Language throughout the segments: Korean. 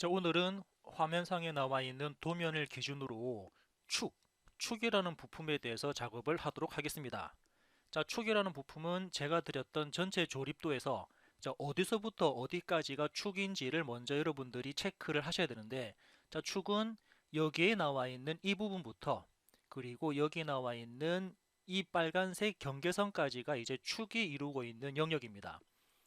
자, 오늘은 화면상에 나와 있는 도면을 기준으로 축이라는 부품에 대해서 작업을 하도록 하겠습니다. 자, 축이라는 부품은 제가 드렸던 전체 조립도에서 자, 어디서부터 어디까지가 축인지를 먼저 여러분들이 체크를 하셔야 되는데, 자, 축은 여기에 나와 있는 이 부분부터 그리고 여기 나와 있는 이 빨간색 경계선까지가 이제 축이 이루고 있는 영역입니다.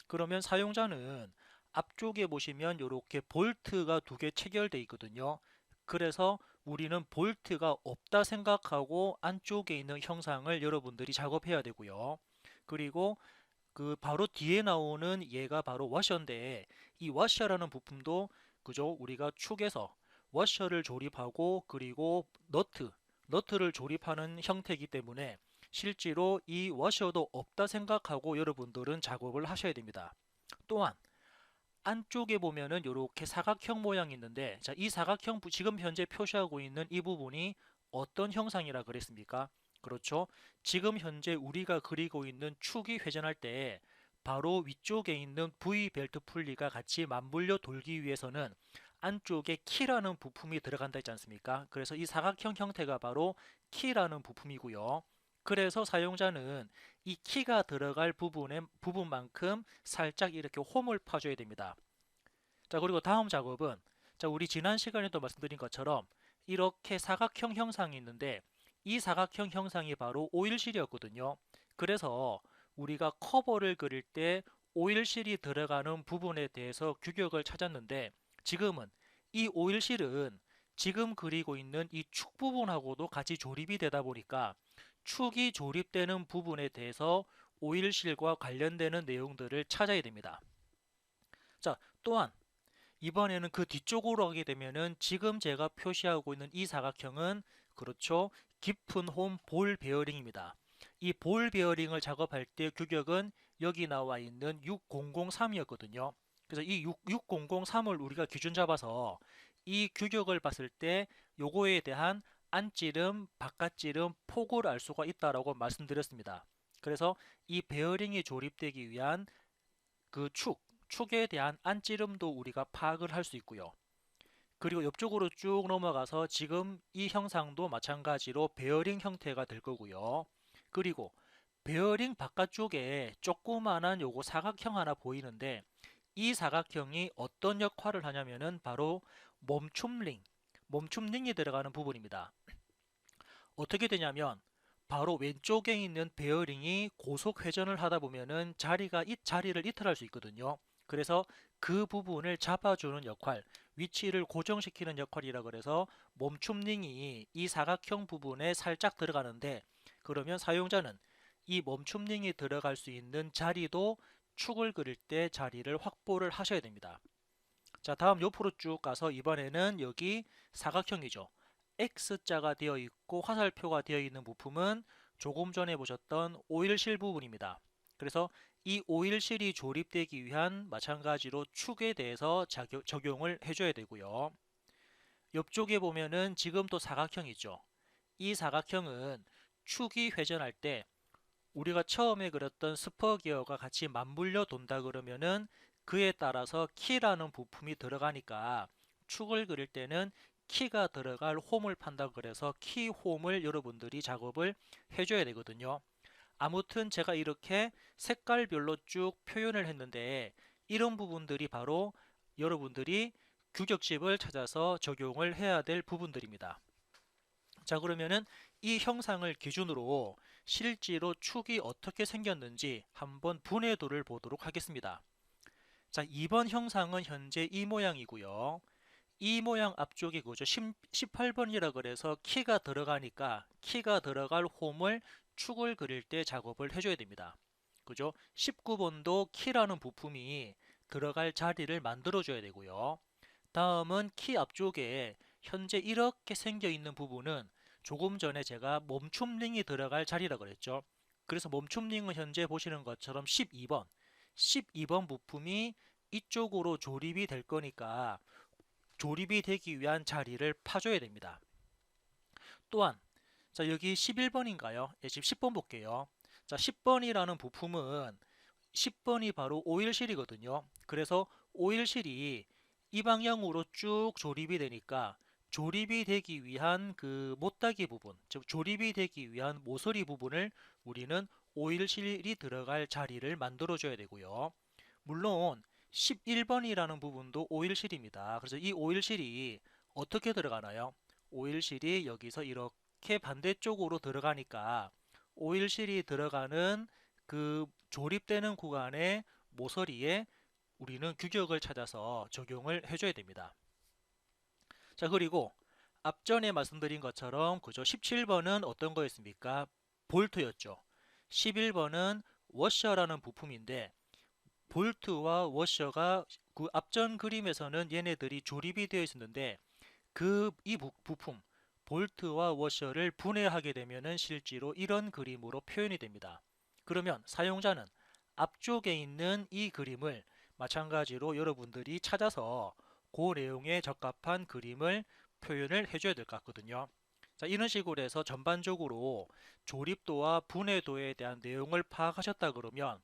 그러면 사용자는 앞쪽에 보시면 이렇게 볼트가 두 개 체결되어 있거든요. 그래서 우리는 볼트가 없다 생각하고 안쪽에 있는 형상을 여러분들이 작업해야 되고요. 그리고 그 바로 뒤에 나오는 얘가 바로 워셔인데, 이 워셔라는 부품도 그죠? 우리가 축에서 워셔를 조립하고 그리고 너트를 조립하는 형태이기 때문에 실제로 이 워셔도 없다 생각하고 여러분들은 작업을 하셔야 됩니다. 또한 안쪽에 보면은 이렇게 사각형 모양이 있는데, 자, 이 사각형 지금 현재 표시하고 있는 이 부분이 어떤 형상이라 그랬습니까? 그렇죠. 지금 현재 우리가 그리고 있는 축이 회전할 때 바로 위쪽에 있는 V 벨트 풀리가 같이 맞물려 돌기 위해서는 안쪽에 키라는 부품이 들어간다 했지 않습니까? 그래서 이 사각형 형태가 바로 키라는 부품이고요. 그래서 사용자는 이 키가 들어갈 부분만큼 살짝 이렇게 홈을 파줘야 됩니다. 자, 그리고 다음 작업은, 자, 우리 지난 시간에도 말씀드린 것처럼 이렇게 사각형 형상이 있는데, 이 사각형 형상이 바로 오일실이었거든요. 그래서 우리가 커버를 그릴 때 오일실이 들어가는 부분에 대해서 규격을 찾았는데, 지금은 이 오일실은 지금 그리고 있는 이 축 부분하고도 같이 조립이 되다 보니까 축이 조립되는 부분에 대해서 오일실과 관련되는 내용들을 찾아야 됩니다. 자, 또한 이번에는 그 뒤쪽으로 가게 되면은 지금 제가 표시하고 있는 이 사각형은 그렇죠. 깊은 홈 볼 베어링입니다. 이 볼 베어링을 작업할 때 규격은 여기 나와 있는 6003이었거든요. 그래서 이 6003을 우리가 기준 잡아서 이 규격을 봤을 때 요거에 대한 안찌름, 바깥찌름, 폭을 알 수가 있다라고 말씀드렸습니다. 그래서 이 베어링이 조립되기 위한 그 축에 대한 안찌름도 우리가 파악을 할 수 있고요. 그리고 옆쪽으로 쭉 넘어가서 지금 이 형상도 마찬가지로 베어링 형태가 될 거고요. 그리고 베어링 바깥쪽에 조그만한 요거 사각형 하나 보이는데, 이 사각형이 어떤 역할을 하냐면은 바로 멈춤링이 들어가는 부분입니다. 어떻게 되냐면 바로 왼쪽에 있는 베어링이 고속 회전을 하다 보면은 자리를 이탈할 수 있거든요. 그래서 그 부분을 잡아주는 역할, 위치를 고정시키는 역할이라 그래서 멈춤링이 이 사각형 부분에 살짝 들어가는데, 그러면 사용자는 이 멈춤링이 들어갈 수 있는 자리도 축을 그릴 때 자리를 확보를 하셔야 됩니다. 자, 다음 옆으로 쭉 가서 이번에는 여기 사각형이죠. X자가 되어 있고 화살표가 되어 있는 부품은 조금 전에 보셨던 오일실 부분입니다. 그래서 이 오일실이 조립되기 위한 마찬가지로 축에 대해서 적용을 해줘야 되고요. 옆쪽에 보면은 지금 또 사각형이죠. 이 사각형은 축이 회전할 때 우리가 처음에 그렸던 스퍼 기어가 같이 맞물려 돈다 그러면은 그에 따라서 키라는 부품이 들어가니까 축을 그릴 때는 키가 들어갈 홈을 판다 그래서 키 홈을 여러분들이 작업을 해줘야 되거든요. 아무튼 제가 이렇게 색깔별로 쭉 표현을 했는데, 이런 부분들이 바로 여러분들이 규격집을 찾아서 적용을 해야 될 부분들입니다. 자, 그러면은 이 형상을 기준으로 실제로 축이 어떻게 생겼는지 한번 분해도를 보도록 하겠습니다. 자, 이번 형상은 현재 이 모양이고요. 이 모양 앞쪽이 그죠? 18번이라 그래서 키가 들어가니까 키가 들어갈 홈을 축을 그릴 때 작업을 해줘야 됩니다. 그죠? 19번도 키라는 부품이 들어갈 자리를 만들어 줘야 되고요. 다음은 키 앞쪽에 현재 이렇게 생겨 있는 부분은 조금 전에 제가 멈춤링이 들어갈 자리라 그랬죠. 그래서 멈춤링은 현재 보시는 것처럼 12번 부품이 이쪽으로 조립이 될 거니까 조립이 되기 위한 자리를 파줘야 됩니다. 또한 자, 여기 11번인가요? 예, 지금 10번 볼게요. 자, 10번이라는 부품은 10번이 바로 오일실이거든요. 그래서 오일실이 이 방향으로 쭉 조립이 되니까 조립이 되기 위한 그 못따기 부분, 즉 조립이 되기 위한 모서리 부분을 우리는 오일실이 들어갈 자리를 만들어 줘야 되고요. 물론 11번이라는 부분도 오일실입니다. 그래서 이 오일실이 어떻게 들어가나요? 오일실이 여기서 이렇게 반대쪽으로 들어가니까 오일실이 들어가는 그 조립되는 구간의 모서리에 우리는 규격을 찾아서 적용을 해줘야 됩니다. 자, 그리고 앞전에 말씀드린 것처럼 그죠? 17번은 어떤 거였습니까? 볼트였죠. 11번은 워셔라는 부품인데 볼트와 워셔가 그 앞전 그림에서는 얘네들이 조립이 되어 있었는데 이 부품 볼트와 워셔를 분해하게 되면은 실제로 이런 그림으로 표현이 됩니다. 그러면 사용자는 앞쪽에 있는 이 그림을 마찬가지로 여러분들이 찾아서 그 내용에 적합한 그림을 표현을 해줘야 될 것 같거든요. 자, 이런 식으로 해서 전반적으로 조립도와 분해도에 대한 내용을 파악하셨다 그러면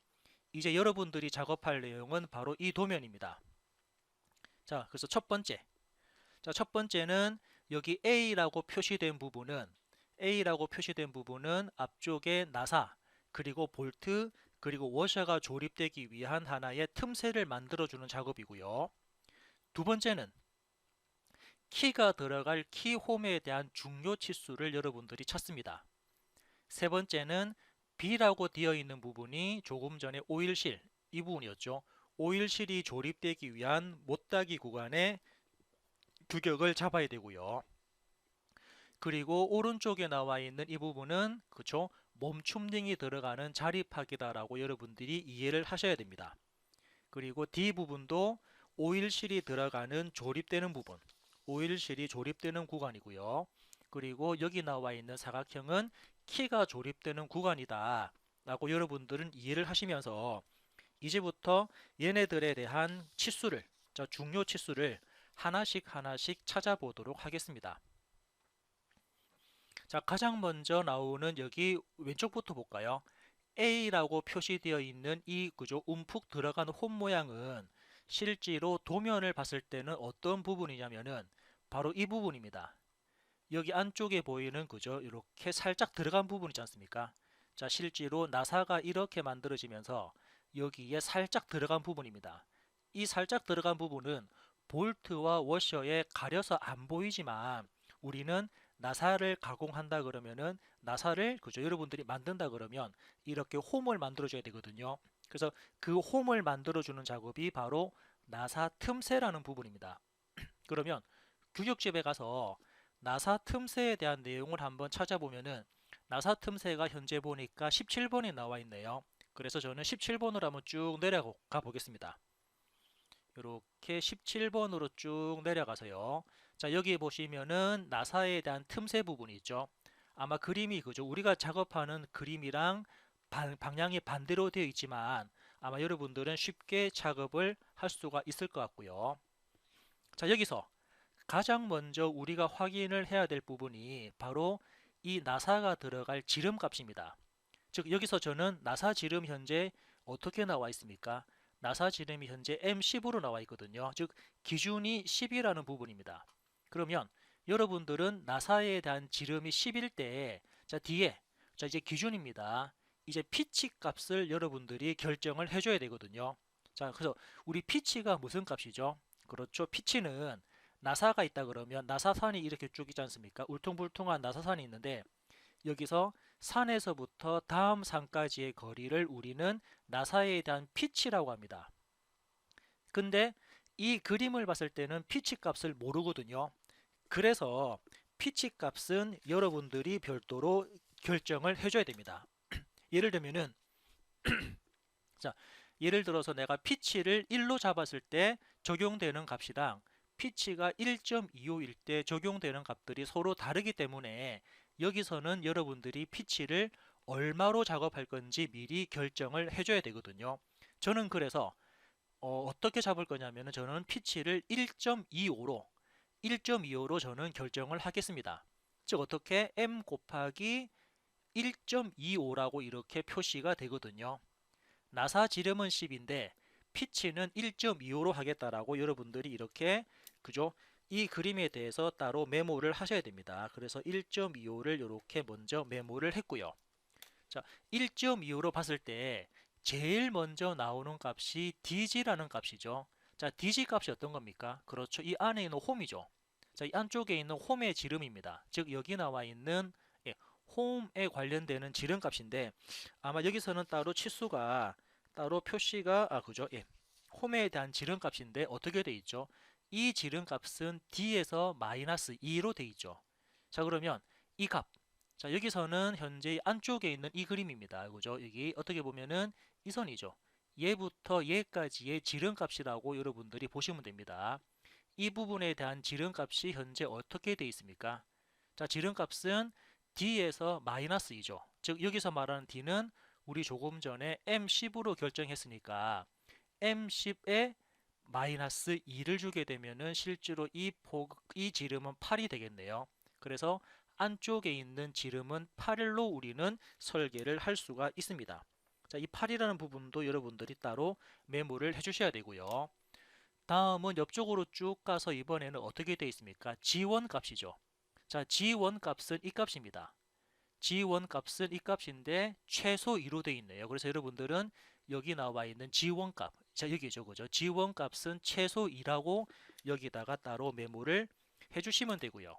이제 여러분들이 작업할 내용은 바로 이 도면입니다. 자, 그래서 첫 번째. 자, 첫 번째는 여기 A라고 표시된 부분은 앞쪽에 나사, 그리고 볼트, 그리고 워셔가 조립되기 위한 하나의 틈새를 만들어주는 작업이고요. 두 번째는 키가 들어갈 키홈에 대한 중요 치수를 여러분들이 찾습니다. 세 번째는 B라고 되어 있는 부분이 조금 전에 오일실, 이 부분이었죠. 오일실이 조립되기 위한 못따기 구간의 규격을 잡아야 되고요. 그리고 오른쪽에 나와 있는 이 부분은 그쵸? 멈춤등이 들어가는 자립하기다라고 여러분들이 이해를 하셔야 됩니다. 그리고 D 부분도 오일실이 들어가는 조립되는 부분, 오일실이 조립되는 구간이고요. 그리고 여기 나와 있는 사각형은 키가 조립되는 구간이다 라고 여러분들은 이해를 하시면서 이제부터 얘네들에 대한 치수를, 중요 치수를 하나씩 찾아보도록 하겠습니다. 자, 가장 먼저 나오는 여기 왼쪽부터 볼까요? A라고 표시되어 있는 이 그죠? 움푹 들어간 홈 모양은 실제로 도면을 봤을 때는 어떤 부분이냐면은 바로 이 부분입니다. 여기 안쪽에 보이는 그죠? 이렇게 살짝 들어간 부분 있지 않습니까? 자, 실제로 나사가 이렇게 만들어지면서 여기에 살짝 들어간 부분입니다. 이 살짝 들어간 부분은 볼트와 워셔에 가려서 안 보이지만 우리는 나사를 가공한다 그러면은 나사를 그죠? 여러분들이 만든다 그러면 이렇게 홈을 만들어 줘야 되거든요. 그래서 그 홈을 만들어 주는 작업이 바로 나사 틈새라는 부분입니다. 그러면 규격집에 가서 나사 틈새에 대한 내용을 한번 찾아보면은 나사 틈새가 현재 보니까 17번에 나와 있네요. 그래서 저는 17번으로 한번 쭉 내려가 보겠습니다. 이렇게 17번으로 쭉 내려가서요. 자, 여기 보시면은 나사에 대한 틈새 부분이 있죠. 아마 그림이 그죠? 우리가 작업하는 그림이랑 방향이 반대로 되어 있지만 아마 여러분들은 쉽게 작업을 할 수가 있을 것 같고요. 자, 여기서 가장 먼저 우리가 확인을 해야 될 부분이 바로 이 나사가 들어갈 지름 값입니다. 즉 여기서 저는 나사 지름 현재 어떻게 나와 있습니까? 나사 지름이 현재 M10으로 나와 있거든요. 즉 기준이 10이라는 부분입니다. 그러면 여러분들은 나사에 대한 지름이 10일 때 자, 뒤에 자, 이제 기준입니다. 이제 피치 값을 여러분들이 결정을 해줘야 되거든요. 자, 그래서 우리 피치가 무슨 값이죠? 그렇죠. 피치는 나사가 있다 그러면 나사산이 이렇게 쭉 있지 않습니까? 울퉁불퉁한 나사산이 있는데 여기서 산에서부터 다음 산까지의 거리를 우리는 나사에 대한 피치라고 합니다. 근데 이 그림을 봤을 때는 피치 값을 모르거든요. 그래서 피치 값은 여러분들이 별도로 결정을 해줘야 됩니다. 예를 들면은 자, 예를 들어서 내가 피치를 1로 잡았을 때 적용되는 값이랑 피치가 1.25일 때 적용되는 값들이 서로 다르기 때문에 여기서는 여러분들이 피치를 얼마로 작업할 건지 미리 결정을 해줘야 되거든요. 저는 그래서 어떻게 잡을 거냐면 저는 피치를 1.25로 저는 결정을 하겠습니다. 즉 어떻게 m 곱하기 1.25라고 이렇게 표시가 되거든요. 나사 지름은 10인데 피치는 1.25로 하겠다라고 여러분들이 이렇게 그죠? 이 그림에 대해서 따로 메모를 하셔야 됩니다. 그래서 1.25를 이렇게 먼저 메모를 했고요. 자, 1.25로 봤을 때 제일 먼저 나오는 값이 dg라는 값이죠. 자, dg 값이 어떤 겁니까? 그렇죠. 이 안에 있는 홈이죠. 자, 이 안쪽에 있는 홈의 지름입니다. 즉 여기 나와 있는 홈에 관련되는 지름 값인데 아마 여기서는 따로 치수가 따로 표시가 그죠? 홈에 대한 지름 값인데 어떻게 돼 있죠? 이 지름 값은 d에서 마이너스 2로 돼 있죠. 자, 그러면 이 값. 자, 여기서는 현재 안쪽에 있는 이 그림입니다. 그죠? 여기 어떻게 보면은 이 선이죠. 얘부터 얘까지의 지름 값이라고 여러분들이 보시면 됩니다. 이 부분에 대한 지름 값이 현재 어떻게 돼 있습니까? 자, 지름 값은 d에서 마이너스 2죠. 즉 여기서 말하는 d는 우리 조금 전에 m10으로 결정했으니까 m10에 마이너스 2를 주게 되면은 실제로 이 지름은 8이 되겠네요. 그래서 안쪽에 있는 지름은 8로 우리는 설계를 할 수가 있습니다. 자, 이 8이라는 부분도 여러분들이 따로 메모를 해주셔야 되고요. 다음은 옆쪽으로 쭉 가서 이번에는 어떻게 되어 있습니까? G1 값이죠. 자, G1 값은 이 값입니다. G1 값은 이 값인데 최소 2로 되어 있네요. 그래서 여러분들은 여기 나와 있는 G1 값, 자 여기죠, 그죠? G1 값은 최소 2라고 여기다가 따로 메모를 해주시면 되고요.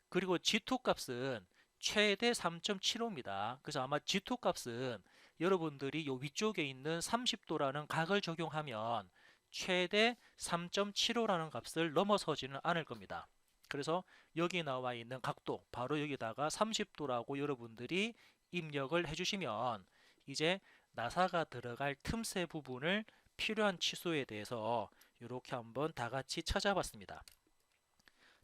그리고 G2 값은 최대 3.75입니다. 그래서 아마 G2 값은 여러분들이 요 위쪽에 있는 30도라는 각을 적용하면 최대 3.75라는 값을 넘어서지는 않을 겁니다. 그래서 여기 나와 있는 각도 바로 여기다가 30도라고 여러분들이 입력을 해주시면 이제 나사가 들어갈 틈새 부분을 필요한 치수에 대해서 이렇게 한번 다 같이 찾아봤습니다.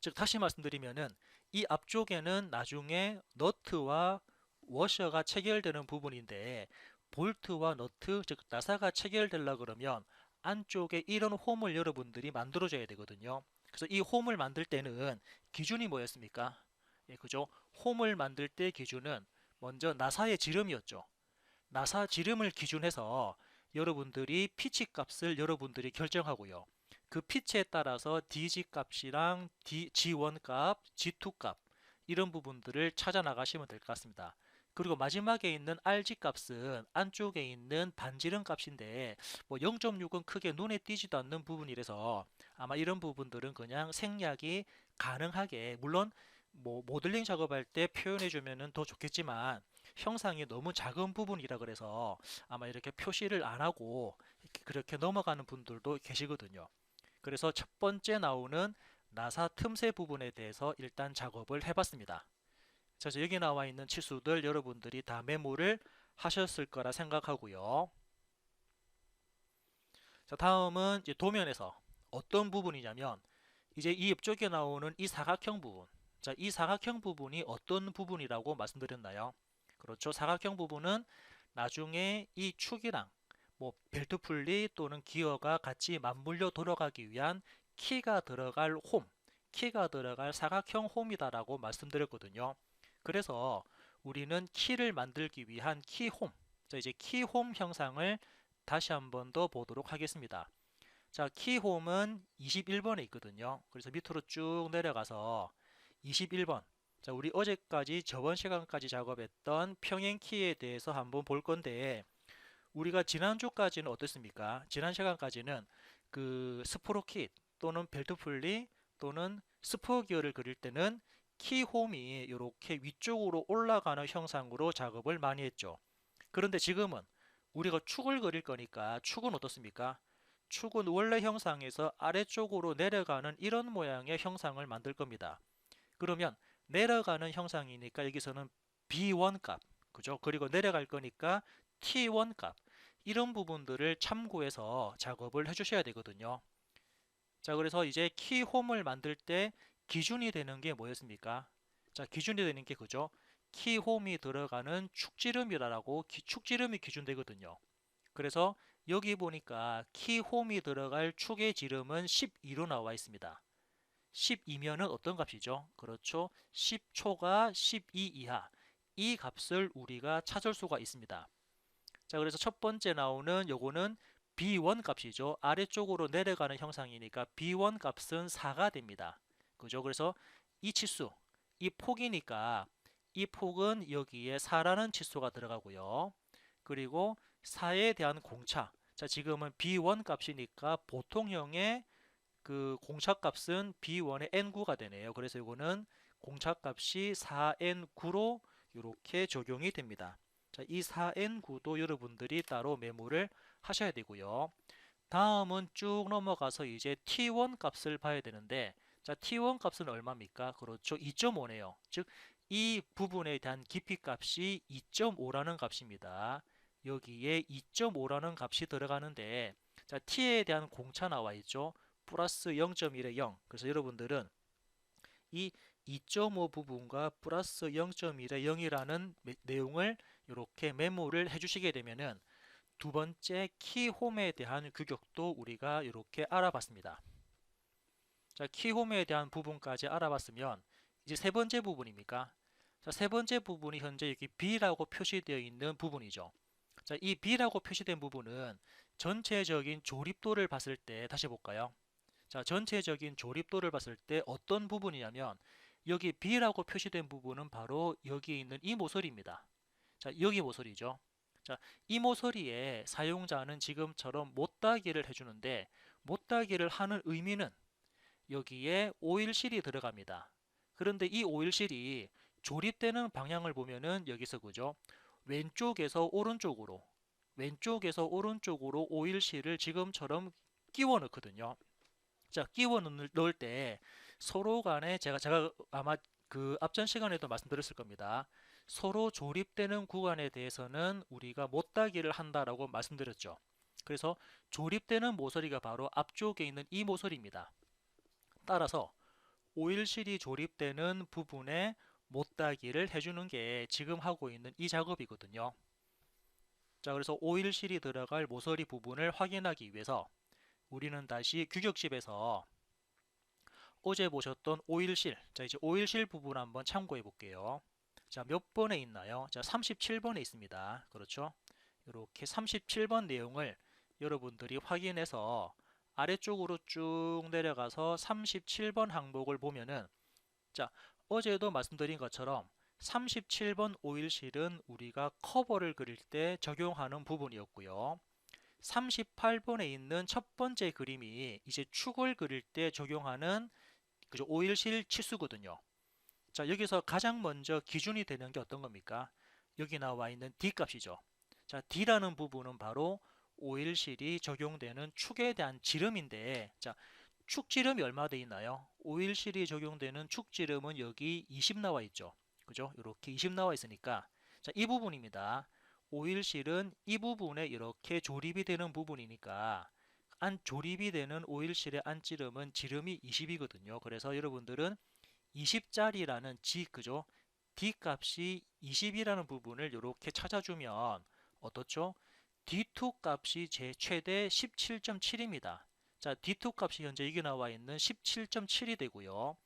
즉 다시 말씀드리면은 이 앞쪽에는 나중에 너트와 워셔가 체결되는 부분인데 볼트와 너트 즉 나사가 체결되려 그러면 안쪽에 이런 홈을 여러분들이 만들어 줘야 되거든요. 그래서 이 홈을 만들 때는 기준이 뭐였습니까? 그죠? 홈을 만들 때 기준은 먼저 나사의 지름이었죠. 나사 지름을 기준해서 여러분들이 피치 값을 여러분들이 결정하고요. 그 피치에 따라서 DG 값이랑 G1 값, G2 값 이런 부분들을 찾아 나가시면 될 것 같습니다. 그리고 마지막에 있는 RG 값은 안쪽에 있는 반지름 값인데 뭐 0.6은 크게 눈에 띄지도 않는 부분이라서 아마 이런 부분들은 그냥 생략이 가능하게 물론 뭐 모델링 작업할 때 표현해 주면은 더 좋겠지만 형상이 너무 작은 부분이라 그래서 아마 이렇게 표시를 안 하고 그렇게 넘어가는 분들도 계시거든요. 그래서 첫 번째 나오는 나사 틈새 부분에 대해서 일단 작업을 해봤습니다. 그래서 여기 나와 있는 치수들 여러분들이 다 메모를 하셨을 거라 생각하고요. 자, 다음은 이제 도면에서 어떤 부분이냐면 이제 이 옆쪽에 나오는 이 사각형 부분. 자, 이 사각형 부분이 어떤 부분이라고 말씀드렸나요? 그렇죠. 사각형 부분은 나중에 이 축이랑 뭐 벨트 풀리 또는 기어가 같이 맞물려 돌아가기 위한 키가 들어갈 홈, 키가 들어갈 사각형 홈이다라고 말씀드렸거든요. 그래서 우리는 키를 만들기 위한 키홈, 자 이제 키홈 형상을 다시 한번 더 보도록 하겠습니다. 자, 키홈은 21번에 있거든요. 그래서 밑으로 쭉 내려가서 21번. 자, 우리 어제까지 저번 시간까지 작업했던 평행 키에 대해서 한번 볼 건데 우리가 지난주까지는 어떻습니까? 지난 시간까지는 그 스프로킷 또는 벨트 풀리 또는 스포 기어를 그릴 때는 키홈이 이렇게 위쪽으로 올라가는 형상으로 작업을 많이 했죠. 그런데 지금은 우리가 축을 그릴 거니까 축은 어떻습니까? 축은 원래 형상에서 아래쪽으로 내려가는 이런 모양의 형상을 만들 겁니다. 그러면 내려가는 형상이니까 여기서는 B1 값, 그죠? 그리고 내려갈 거니까 T1 값, 이런 부분들을 참고해서 작업을 해주셔야 되거든요. 자, 그래서 이제 키홈을 만들 때 기준이 되는 게 뭐였습니까? 자, 기준이 되는 게 그죠? 키홈이 들어가는 축지름이라고 축지름이 기준되거든요. 그래서 여기 보니까 키홈이 들어갈 축의 지름은 12로 나와 있습니다. 12면은 어떤 값이죠? 그렇죠. 10초가 12 이하. 이 값을 우리가 찾을 수가 있습니다. 자, 그래서 첫 번째 나오는 요거는 B1 값이죠. 아래쪽으로 내려가는 형상이니까 B1 값은 4가 됩니다. 그죠? 그래서 이 치수, 이 폭이니까 이 폭은 여기에 4라는 치수가 들어가고요. 그리고 4에 대한 공차. 자, 지금은 B1 값이니까 보통형의 그 공차 값은 B1의 N9가 되네요. 그래서 이거는 공차 값이 4N9로 이렇게 적용이 됩니다. 자, 이 4N9도 여러분들이 따로 메모를 하셔야 되고요. 다음은 쭉 넘어가서 이제 T1 값을 봐야 되는데, 자, T1 값은 얼마입니까? 그렇죠. 2.5네요. 즉, 이 부분에 대한 깊이 값이 2.5라는 값입니다. 여기에 2.5라는 값이 들어가는데, 자, T에 대한 공차 나와 있죠. 플러스 0.1에 0. 그래서 여러분들은 이 2.5 부분과 플러스 0.1에 0이라는 내용을 이렇게 메모를 해주시게 되면은 두 번째 키홈에 대한 규격도 우리가 이렇게 알아봤습니다. 자, 키홈에 대한 부분까지 알아봤으면 이제 세 번째 부분입니까? 자, 세 번째 부분이 현재 여기 B라고 표시되어 있는 부분이죠. 자, 이 B라고 표시된 부분은 전체적인 조립도를 봤을 때 다시 볼까요? 자, 전체적인 조립도를 봤을 때 어떤 부분이냐면 여기 B라고 표시된 부분은 바로 여기 있는 이 모서리입니다. 자, 여기 모서리죠. 자, 이 모서리에 사용자는 지금처럼 못따기를 해주는데 못따기를 하는 의미는 여기에 오일실이 들어갑니다. 그런데 이 오일실이 조립되는 방향을 보면은 여기서 그죠? 왼쪽에서 오른쪽으로 오일실을 지금처럼 끼워 넣거든요. 자, 끼워 넣을 때 서로 간에 제가 아마 그 앞전 시간에도 말씀드렸을 겁니다. 서로 조립되는 구간에 대해서는 우리가 못따기를 한다라고 말씀드렸죠. 그래서 조립되는 모서리가 바로 앞쪽에 있는 이 모서리입니다. 따라서 오일실이 조립되는 부분에 못따기를 해주는 게 지금 하고 있는 이 작업이거든요. 자, 그래서 오일실이 들어갈 모서리 부분을 확인하기 위해서 우리는 다시 규격집에서 어제 보셨던 오일실, 자, 이제 오일실 부분 한번 참고해 볼게요. 자, 몇 번에 있나요? 자, 37번에 있습니다. 그렇죠? 이렇게 37번 내용을 여러분들이 확인해서 아래쪽으로 쭉 내려가서 37번 항목을 보면은, 자, 어제도 말씀드린 것처럼 37번 오일실은 우리가 커버를 그릴 때 적용하는 부분이었고요. 38번에 있는 첫 번째 그림이 이제 축을 그릴 때 적용하는 그죠? 오일실 치수거든요. 자, 여기서 가장 먼저 기준이 되는 게 어떤 겁니까? 여기 나와 있는 D 값이죠. 자, D라는 부분은 바로 오일실이 적용되는 축에 대한 지름인데, 자, 축지름이 얼마 돼 있나요? 오일실이 적용되는 축지름은 여기 20 나와 있죠. 그죠? 이렇게 20 나와 있으니까, 자, 이 부분입니다. 오일실은 이 부분에 이렇게 조립이 되는 부분이니까 조립이 되는 오일실의 안지름은 지름이 20이거든요. 그래서 여러분들은 20짜리라는 그죠? D 값이 20이라는 부분을 이렇게 찾아주면 어떻죠? D2 값이 제 최대 17.7입니다. 자, D2 값이 현재 여기 나와 있는 17.7이 되고요.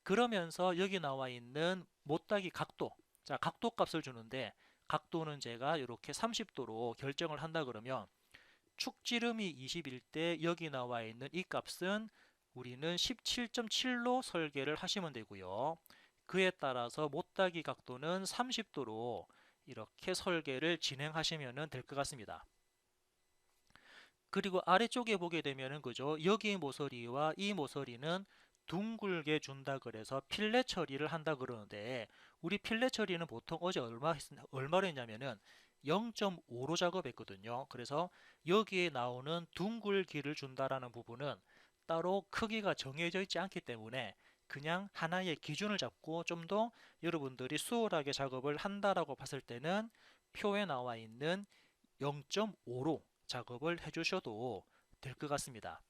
그러면서 여기 나와 있는 못따기 각도, 자, 각도 값을 주는데 각도는 제가 이렇게 30도로 결정을 한다 그러면 축지름이 20일 때 여기 나와 있는 이 값은 우리는 17.7로 설계를 하시면 되고요. 그에 따라서 못따기 각도는 30도로 이렇게 설계를 진행하시면 될 것 같습니다. 그리고 아래쪽에 보게 되면은 그죠? 여기 모서리와 이 모서리는 둥글게 준다 그래서 필렛 처리를 한다 그러는데 우리 필렛 처리는 보통 어제 얼마로 했냐면은 0.5로 작업했거든요. 그래서 여기에 나오는 둥글기를 준다라는 부분은 따로 크기가 정해져 있지 않기 때문에 그냥 하나의 기준을 잡고 좀 더 여러분들이 수월하게 작업을 한다라고 봤을 때는 표에 나와 있는 0.5로 작업을 해주셔도 될 것 같습니다.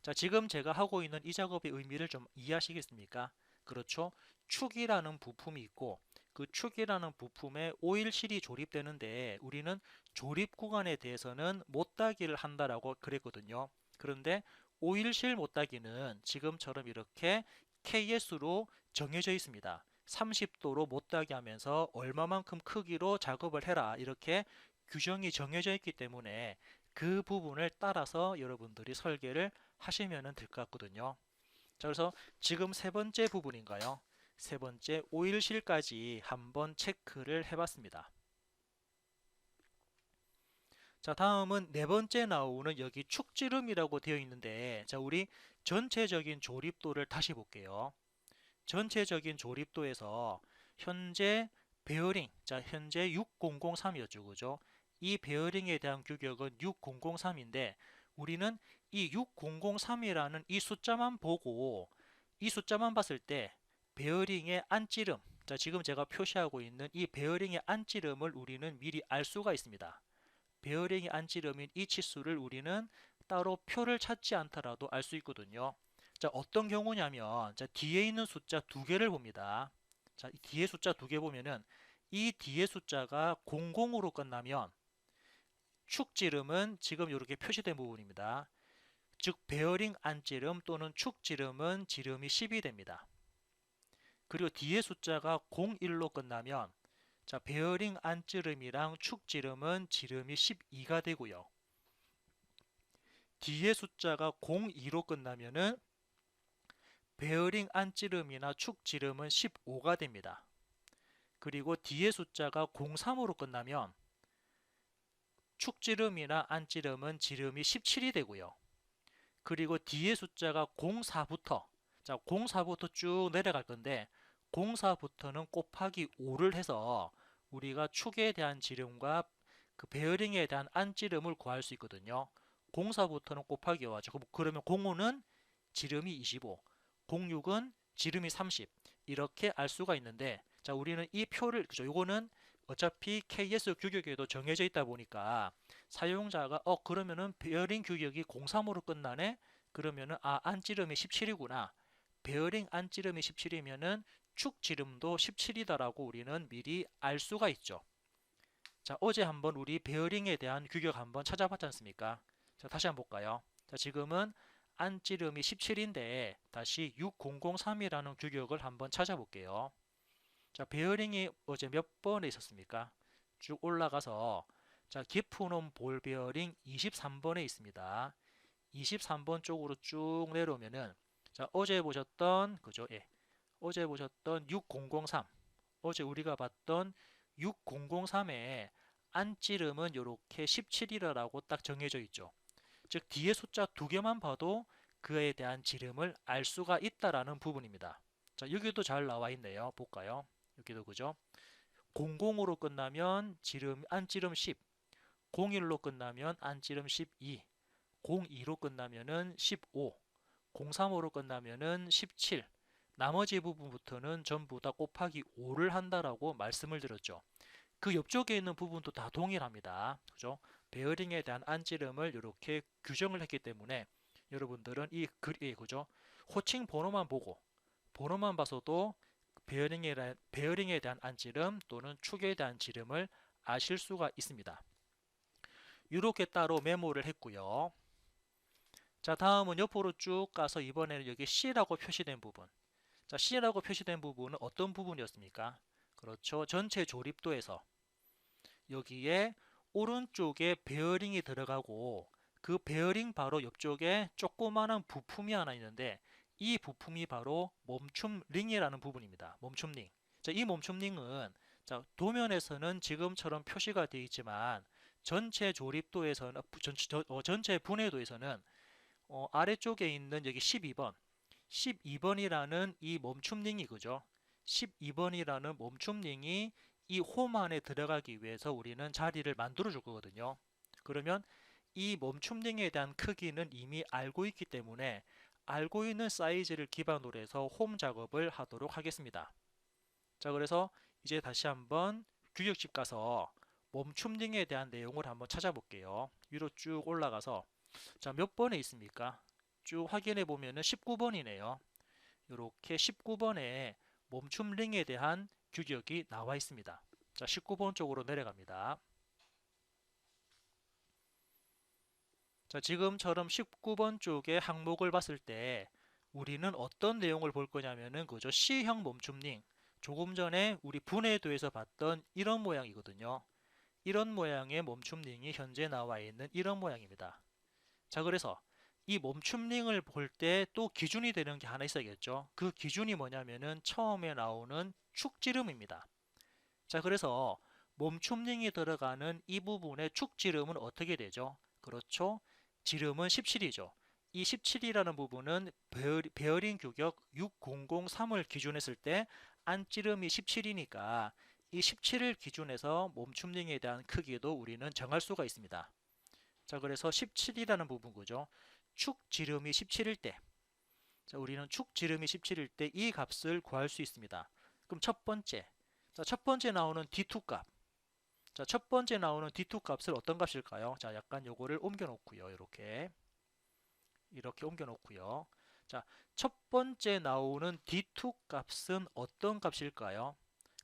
자, 지금 제가 하고 있는 이 작업의 의미를 좀 이해하시겠습니까? 그렇죠? 축이라는 부품이 있고 그 축이라는 부품에 오일실이 조립되는데 우리는 조립 구간에 대해서는 못따기를 한다라고 그랬거든요. 그런데 오일실 못따기는 지금처럼 이렇게 KS로 정해져 있습니다. 30도로 못따기 하면서 얼마만큼 크기로 작업을 해라 이렇게 규정이 정해져 있기 때문에 그 부분을 따라서 여러분들이 설계를 하시면 될 것 같거든요. 자, 그래서 지금 세 번째 부분인가요? 세 번째 오일실까지 한번 체크를 해봤습니다. 자, 다음은 네 번째 나오는 여기 축지름이라고 되어 있는데, 자, 우리 전체적인 조립도를 다시 볼게요. 전체적인 조립도에서 현재 베어링, 자, 현재 6003이었죠, 그죠? 이 베어링에 대한 규격은 6003인데, 우리는 이 6003이라는 이 숫자만 보고, 이 숫자만 봤을 때 베어링의 안찌름, 자, 지금 제가 표시하고 있는 이 베어링의 안찌름을 우리는 미리 알 수가 있습니다. 베어링의 안찌름인 이 치수를 우리는 따로 표를 찾지 않더라도 알 수 있거든요. 자, 어떤 경우냐면, 자, 뒤에 있는 숫자 두 개를 봅니다. 자, 뒤에 숫자 두 개 보면은 이 뒤에 숫자가 00으로 끝나면 축지름은 지금 이렇게 표시된 부분입니다. 즉, 베어링 안찌름 또는 축지름은 지름이 10이 됩니다. 그리고 뒤에 숫자가 01로 끝나면, 자, 베어링 안찌름이랑 축지름은 지름이 12가 되고요. 뒤에 숫자가 02로 끝나면은 베어링 안찌름이나 축지름은 15가 됩니다. 그리고 뒤에 숫자가 03으로 끝나면 축지름이나 안찌름은 지름이 17이 되고요. 그리고 뒤에 숫자가 04부터, 자, 04부터 쭉 내려갈 건데 04부터는 곱하기 5를 해서 우리가 축에 대한 지름과 그 베어링에 대한 안찌름을 구할 수 있거든요. 04부터는 곱하기 5하죠. 그러면 05는 지름이 25, 06은 지름이 30 이렇게 알 수가 있는데, 자, 우리는 이 표를, 그죠? 요거는 어차피 KS 규격에도 정해져 있다 보니까 사용자가 그러면은 베어링 규격이 03으로 끝나네? 그러면은 안찌름이 17이구나. 베어링 안찌름이 17이면은 축 지름도 17이다라고 우리는 미리 알 수가 있죠. 자, 어제 한번 우리 베어링에 대한 규격 한번 찾아봤지 않습니까? 자, 다시 한번 볼까요? 자, 지금은 안찌름이 17인데 다시 6003이라는 규격을 한번 찾아볼게요. 자, 베어링이 어제 몇 번에 있었습니까? 쭉 올라가서, 자, 깊은 볼 베어링 23번에 있습니다. 23번 쪽으로 쭉 내려오면은, 자, 어제 보셨던, 그죠? 예. 어제 보셨던 6003, 어제 우리가 봤던 6003의 안찌름은 이렇게 17이라고 딱 정해져 있죠. 즉, 뒤에 숫자 두 개만 봐도 그에 대한 지름을 알 수가 있다라는 부분입니다. 자, 여기도 잘 나와 있네요. 볼까요? 여기도 그죠? 00으로 끝나면 안찌름 10, 01로 끝나면 안찌름 12, 02로 끝나면은 15, 03으로 끝나면은 17, 나머지 부분부터는 전부 다 곱하기 5를 한다라고 말씀을 드렸죠. 그 옆쪽에 있는 부분도 다 동일합니다. 그죠? 베어링에 대한 안찌름을 이렇게 규정을 했기 때문에 여러분들은 이 글이, 그죠? 호칭 번호만 보고, 번호만 봐서도 베어링에 대한 안찌름 또는 축에 대한 지름을 아실 수가 있습니다. 이렇게 따로 메모를 했고요. 자, 다음은 옆으로 쭉 가서 이번에는 여기 C라고 표시된 부분. 자, C라고 표시된 부분은 어떤 부분이었습니까? 그렇죠. 전체 조립도에서 여기에 오른쪽에 베어링이 들어가고 그 베어링 바로 옆쪽에 조그마한 부품이 하나 있는데 이 부품이 바로 멈춤링이라는 부분입니다. 멈춤링. 자, 이 멈춤링은, 자, 도면에서는 지금처럼 표시가 되어 있지만 전체 조립도에서는 전체 분해도에서는 아래쪽에 있는 여기 12번 12번이라는 이 멈춤링이, 그죠? 12번이라는 멈춤링이 이 홈 안에 들어가기 위해서 우리는 자리를 만들어 줄 거거든요. 그러면 이 멈춤링에 대한 크기는 이미 알고 있기 때문에 알고 있는 사이즈를 기반으로 해서 홈 작업을 하도록 하겠습니다. 자, 그래서 이제 다시 한번 규격집 가서 멈춤링에 대한 내용을 한번 찾아볼게요. 위로 쭉 올라가서, 자, 몇 번에 있습니까? 쭉 확인해 보면은 19번이네요. 이렇게 19번에 멈춤링에 대한 규격이 나와 있습니다. 자, 19번 쪽으로 내려갑니다. 자, 지금처럼 19번 쪽의 항목을 봤을 때 우리는 어떤 내용을 볼 거냐면은 그저 C형 멈춤링, 조금 전에 우리 분해도에서 봤던 이런 모양이거든요. 이런 모양의 멈춤링이 현재 나와 있는 이런 모양입니다. 자, 그래서 이 멈춤링을 볼 때 또 기준이 되는 게 하나 있어야겠죠. 그 기준이 뭐냐면은 처음에 나오는 축지름입니다. 자, 그래서 멈춤링이 들어가는 이 부분의 축지름은 어떻게 되죠? 그렇죠. 지름은 17이죠. 이 17이라는 부분은 베어링 규격 6003을 기준했을 때 안지름이 17이니까 이 17을 기준해서 멈춤링에 대한 크기도 우리는 정할 수가 있습니다. 자, 그래서 17이라는 부분 그죠? 축 지름이 17일 때, 자, 우리는 축 지름이 17일 때 이 값을 구할 수 있습니다. 그럼 첫 번째, 자, 첫 번째 나오는 D2 값. 자, 첫 번째 나오는 D2 값을 어떤 값일까요? 자, 약간 요거를 옮겨 놓고요. 이렇게 옮겨 놓고요. 자, 첫 번째 나오는 D2 값은 어떤 값일까요?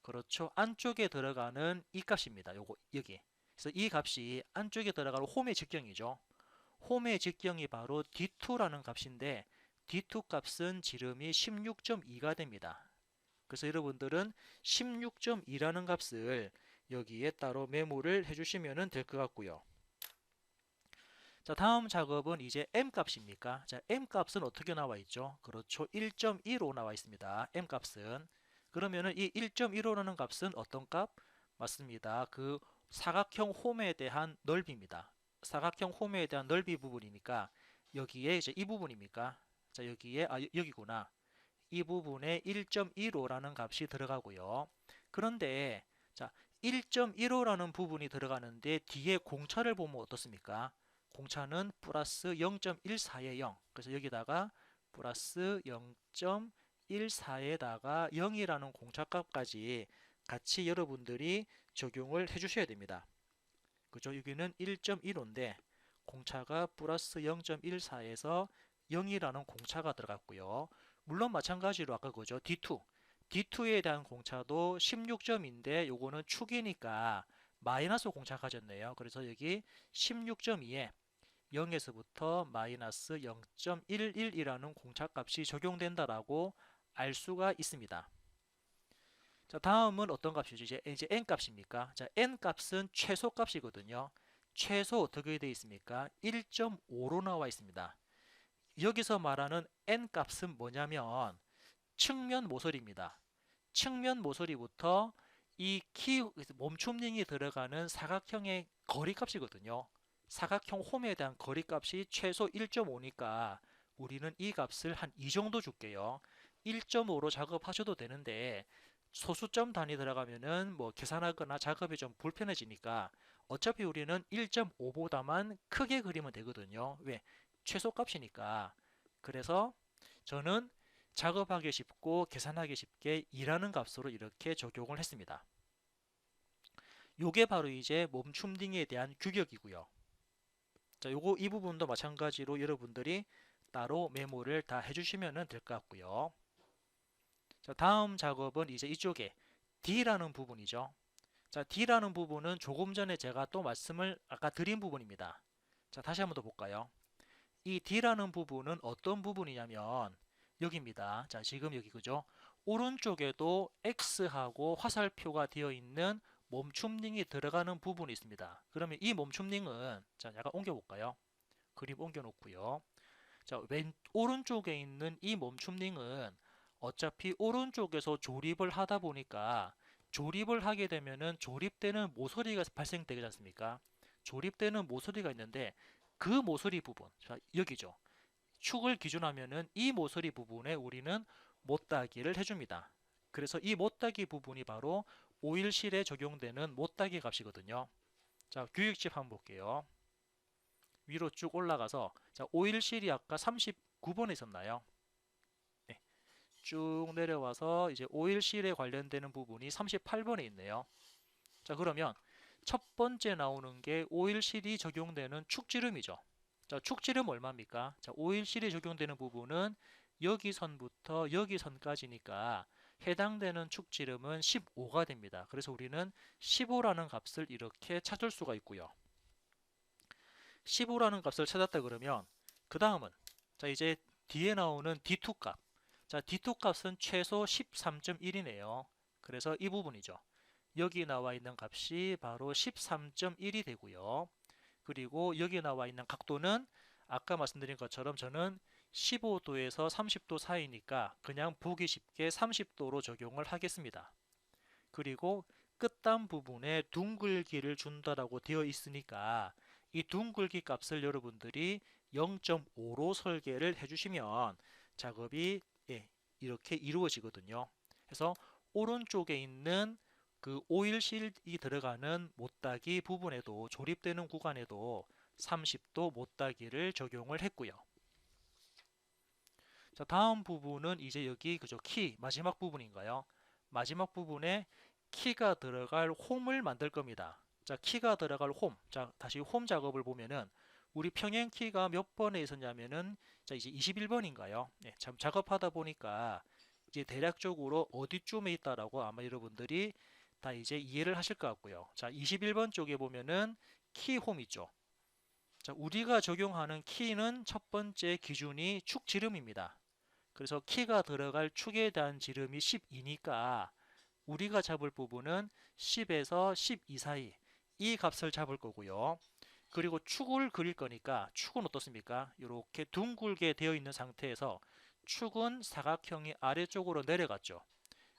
그렇죠. 안쪽에 들어가는 이 값입니다. 요거 여기. 그래서 이 값이 안쪽에 들어가는 홈의 직경이죠. 홈의 직경이 바로 D2라는 값인데 D2 값은 지름이 16.2가 됩니다. 그래서 여러분들은 16.2라는 값을 여기에 따로 메모를 해주시면 될 것 같고요. 자, 다음 작업은 이제 M 값입니까? 자, M 값은 어떻게 나와 있죠? 그렇죠. 1.15 나와 있습니다. M 값은. 그러면은 이 1.15라는 값은 어떤 값? 맞습니다. 그 사각형 홈에 대한 넓이입니다. 사각형 홈에 대한 넓이 부분이니까 여기에 이제 이 부분입니까? 자, 여기에 여기구나. 이 부분에 1.15라는 값이 들어가고요. 그런데 자, 1.15라는 부분이 들어가는데 뒤에 공차를 보면 어떻습니까? 공차는 플러스 0.14에 0. 그래서 여기다가 플러스 0.14에다가 0이라는 공차값까지 같이 여러분들이 적용을 해 주셔야 됩니다. 그죠? 여기는 1.15인데 공차가 플러스 0.14에서 0이라는 공차가 들어갔고요. 물론 마찬가지로 아까 그죠? D2에 대한 공차도 16점인데 요거는 축이니까 마이너스 공차 가졌네요. 그래서 여기 16.2에 0에서부터 마이너스 0.11이라는 공차값이 적용된다라고 알 수가 있습니다. 자, 다음은 어떤 값이죠? 이제 n 값입니까? 자, n 값은 최소 값이거든요. 최소 어떻게 되어 있습니까? 1.5로 나와 있습니다. 여기서 말하는 n 값은 뭐냐면 측면 모서리입니다. 측면 모서리부터 이 멈춤링이 들어가는 사각형의 거리값이거든요. 사각형 홈에 대한 거리값이 최소 1.5니까 우리는 이 값을 한 이 정도 줄게요. 1.5로 작업하셔도 되는데 소수점 단위 들어가면은 뭐 계산하거나 작업이 좀 불편해지니까 어차피 우리는 1.5보다만 크게 그리면 되거든요. 왜? 최소값이니까. 그래서 저는 작업하기 쉽고 계산하기 쉽게 2라는 값으로 이렇게 적용을 했습니다. 요게 바로 이제 멈춤딩에 대한 규격이고요. 자, 요거 이 부분도 마찬가지로 여러분들이 따로 메모를 다 해주시면 될 것 같고요. 자, 다음 작업은 이제 이쪽에 D라는 부분이죠. 자, D라는 부분은 조금 전에 제가 또 말씀을 아까 드린 부분입니다. 자, 다시 한번 더 볼까요? 이 D라는 부분은 어떤 부분이냐면 여기입니다. 자, 지금 여기 그죠? 오른쪽에도 X하고 화살표가 되어 있는 멈춤링이 들어가는 부분이 있습니다. 그러면 이 멈춤링은 자, 약간 옮겨 볼까요? 그립 옮겨 놓고요. 자, 오른쪽에 있는 이 멈춤링은 어차피 오른쪽에서 조립을 하다 보니까 조립을 하게 되면은 조립되는 모서리가 발생되지 않습니까? 조립되는 모서리가 있는데 그 모서리 부분, 자, 여기죠. 축을 기준하면은 이 모서리 부분에 우리는 못따기를 해줍니다. 그래서 이 못따기 부분이 바로 오일실에 적용되는 못따기 값이거든요. 자, 규칙집 한번 볼게요. 위로 쭉 올라가서 자, 오일실이 아까 39번에 있었나요? 네. 쭉 내려와서 이제 오일실에 관련되는 부분이 38번에 있네요. 자, 그러면 첫 번째 나오는 게 오일실이 적용되는 축지름이죠. 자, 축지름 얼마입니까? 자, 오일실이 적용되는 부분은 여기 선부터 여기 선까지니까 해당되는 축지름은 15가 됩니다. 그래서 우리는 15라는 값을 이렇게 찾을 수가 있고요. 15라는 값을 찾았다 그러면 그 다음은 자, 이제 뒤에 나오는 D2 값. 자, D2 값은 최소 13.1이네요. 그래서 이 부분이죠. 여기 나와 있는 값이 바로 13.1이 되고요. 그리고 여기 나와 있는 각도는 아까 말씀드린 것처럼 저는 15도에서 30도 사이니까 그냥 보기 쉽게 30도로 적용을 하겠습니다. 그리고 끝단 부분에 둥글기를 준다라고 되어 있으니까 이 둥글기 값을 여러분들이 0.5로 설계를 해주시면 작업이 이렇게 이루어지거든요. 그래서 오른쪽에 있는 그 오일실이 들어가는 못따기 부분에도 조립되는 구간에도 30도 못따기를 적용을 했고요. 자, 다음 부분은 이제 여기 그죠 키 마지막 부분인가요? 마지막 부분에 키가 들어갈 홈을 만들 겁니다. 자, 키가 들어갈 홈. 자, 다시 홈 작업을 보면은 우리 평행 키가 몇 번에 있었냐면은 자, 이제 21번인가요? 네, 참 작업하다 보니까 이제 대략적으로 어디쯤에 있다라고 아마 여러분들이 다 이제 이해를 하실 것 같고요. 자, 21번 쪽에 보면은 키 홈 있죠. 자, 우리가 적용하는 키는 첫 번째 기준이 축 지름입니다. 그래서 키가 들어갈 축에 대한 지름이 12니까 우리가 잡을 부분은 10에서 12 사이 이 값을 잡을 거고요. 그리고 축을 그릴 거니까 축은 어떻습니까? 이렇게 둥글게 되어 있는 상태에서 축은 사각형이 아래쪽으로 내려갔죠.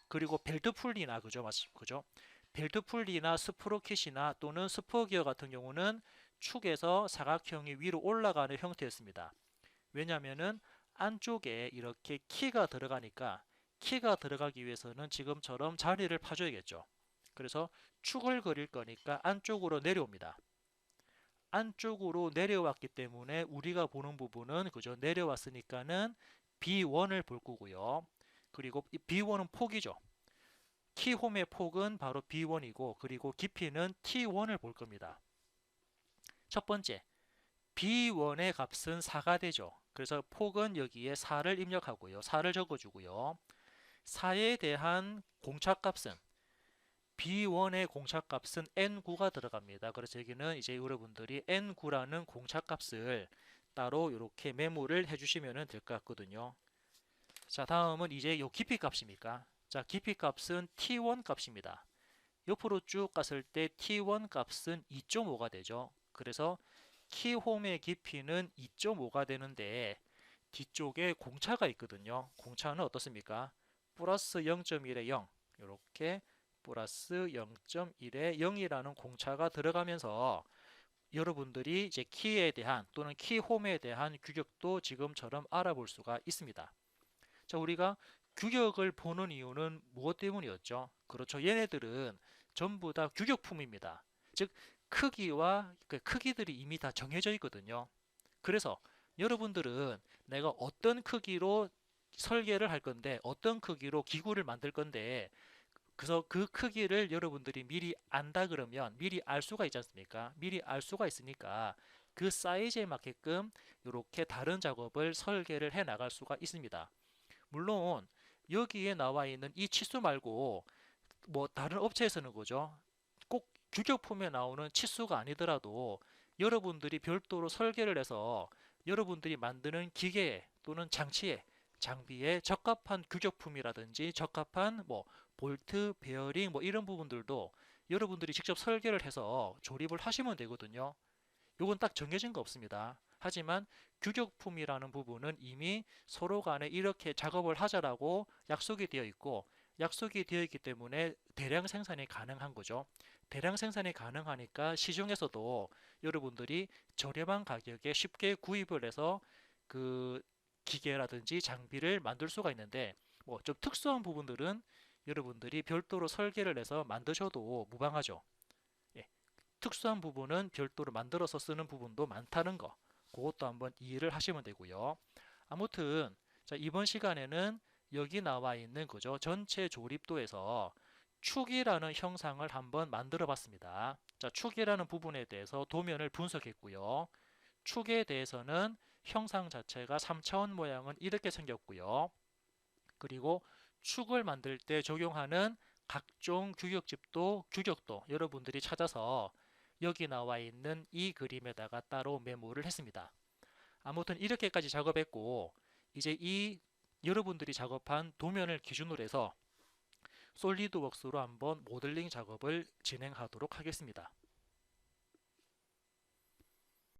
그리고 벨트 풀리나 그죠? 벨트 풀리나 스프로킷이나 또는 스포기어 같은 경우는 축에서 사각형이 위로 올라가는 형태였습니다. 왜냐하면은 안쪽에 이렇게 키가 들어가니까 키가 들어가기 위해서는 지금처럼 자리를 파줘야겠죠. 그래서 축을 그릴 거니까 안쪽으로 내려옵니다. 안쪽으로 내려왔기 때문에 우리가 보는 부분은 그죠? 내려왔으니까는 B1을 볼 거고요. 그리고 이 B1은 폭이죠. 키홈의 폭은 바로 B1이고 그리고 깊이는 T1을 볼 겁니다. 첫 번째, B1의 값은 4가 되죠. 그래서 폭은 여기에 4를 입력하고요. 4를 적어주고요. 4에 대한 공차값은 B1의 공차값은 N9가 들어갑니다. 그래서 여기는 이제 여러분들이 N9라는 공차값을 따로 이렇게 메모를 해주시면 될 것 같거든요. 자, 다음은 이제 요 깊이 값입니까? 자, 깊이 값은 T1 값입니다. 옆으로 쭉 갔을 때 T1 값은 2.5가 되죠. 그래서 키홈의 깊이는 2.5가 되는데 뒤쪽에 공차가 있거든요. 공차는 어떻습니까? 플러스 0.1에 0 이렇게 플러스 0.1에 0이라는 공차가 들어가면서 여러분들이 이제 키에 대한 또는 키홈에 대한 규격도 지금처럼 알아볼 수가 있습니다. 자, 우리가 규격을 보는 이유는 무엇 때문이었죠? 그렇죠. 얘네들은 전부 다 규격품입니다. 즉 크기와 그 크기들이 이미 다 정해져 있거든요. 그래서 여러분들은 내가 어떤 크기로 설계를 할 건데 어떤 크기로 기구를 만들 건데 그래서 그 크기를 여러분들이 미리 안다 그러면 미리 알 수가 있지 않습니까? 미리 알 수가 있으니까 그 사이즈에 맞게끔 이렇게 다른 작업을 설계를 해 나갈 수가 있습니다. 물론 여기에 나와 있는 이 치수 말고 뭐 다른 업체에서는 그죠? 꼭 규격품에 나오는 치수가 아니더라도 여러분들이 별도로 설계를 해서 여러분들이 만드는 기계 또는 장치에 장비에 적합한 규격품이라든지 적합한 뭐 볼트, 베어링 뭐 이런 부분들도 여러분들이 직접 설계를 해서 조립을 하시면 되거든요. 요건 딱 정해진 거 없습니다. 하지만 규격품이라는 부분은 이미 서로 간에 이렇게 작업을 하자라고 약속이 되어 있고 약속이 되어 있기 때문에 대량 생산이 가능한 거죠. 대량 생산이 가능하니까 시중에서도 여러분들이 저렴한 가격에 쉽게 구입을 해서 그 기계라든지 장비를 만들 수가 있는데 뭐 좀 특수한 부분들은 여러분들이 별도로 설계를 해서 만드셔도 무방하죠. 예, 특수한 부분은 별도로 만들어서 쓰는 부분도 많다는 거 그것도 한번 이해를 하시면 되고요. 아무튼 자, 이번 시간에는 여기 나와 있는 그죠 전체 조립도에서 축이라는 형상을 한번 만들어 봤습니다. 자, 축이라는 부분에 대해서 도면을 분석했고요. 축에 대해서는 형상 자체가 3차원 모양은 이렇게 생겼고요. 그리고 축을 만들 때 적용하는 각종 규격도 여러분들이 찾아서 여기 나와 있는 이 그림에다가 따로 메모를 했습니다. 아무튼 이렇게까지 작업했고 이제 이 여러분들이 작업한 도면을 기준으로 해서 솔리드웍스로 한번 모델링 작업을 진행하도록 하겠습니다.